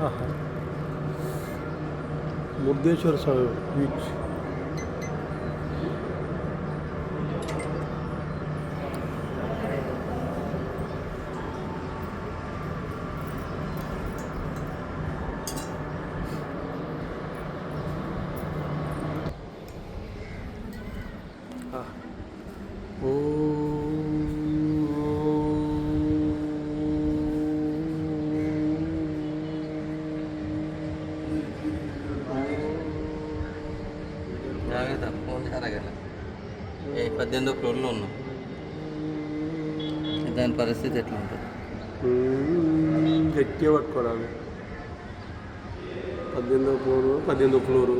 ఆహా. మురుదేశ్వర స్వామి బీచ్. ఓ జాగ్రత్త ఫోన్ జరగల 18వ ఫ్లోర్లో ఉన్నాం. దాని పరిస్థితి ఎట్లా ఉంటుంది? గట్టిగా పట్టుకోరాదు. 18వ ఫ్లోరు.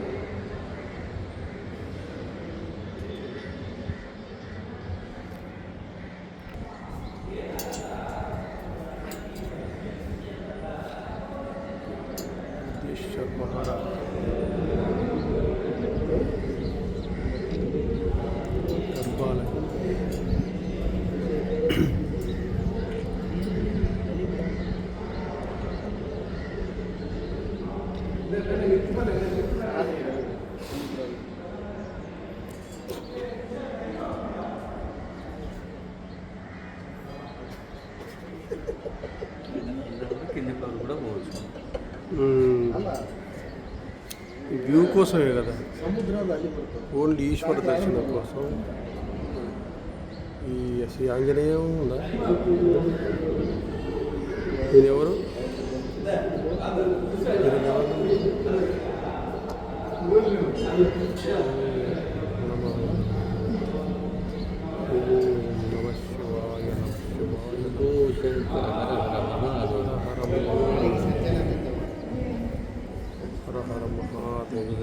మహారాజ్ గర్భాలయం. కింది ఫ్లోర్ కూడా పోవచ్చు. వ్యూ కోసమే కదా, ఓన్లీ ఈశ్వర దర్శనం కోసం. ఈ శ్రీ ఆంజనేయం ఉందా? ఈయనెవరు? నమ శివాయ నమ హర హర మహాదేవ.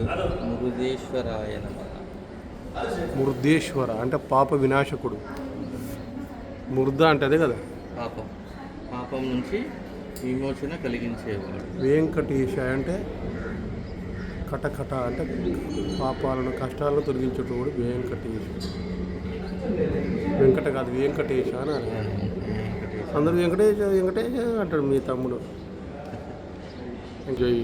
మురుదేశ్వరాయ నమః. మురుదేశ్వర అంటే పాప వినాశకుడు. మురుద అంటే అదే కదా. పాపం నుంచి విమోచన కలిగించేవాడు. వెంకటేశ అంటే కటకట అంటే పాపాలను కష్టాలను తొలగించేటోడు వెంకటేశ. వెంకట కాదు వెంకటేశ అని అన్నారు. అందరూ వెంకటేశ వెంకటేశ అంటాడు మీ తమ్ముడు. జై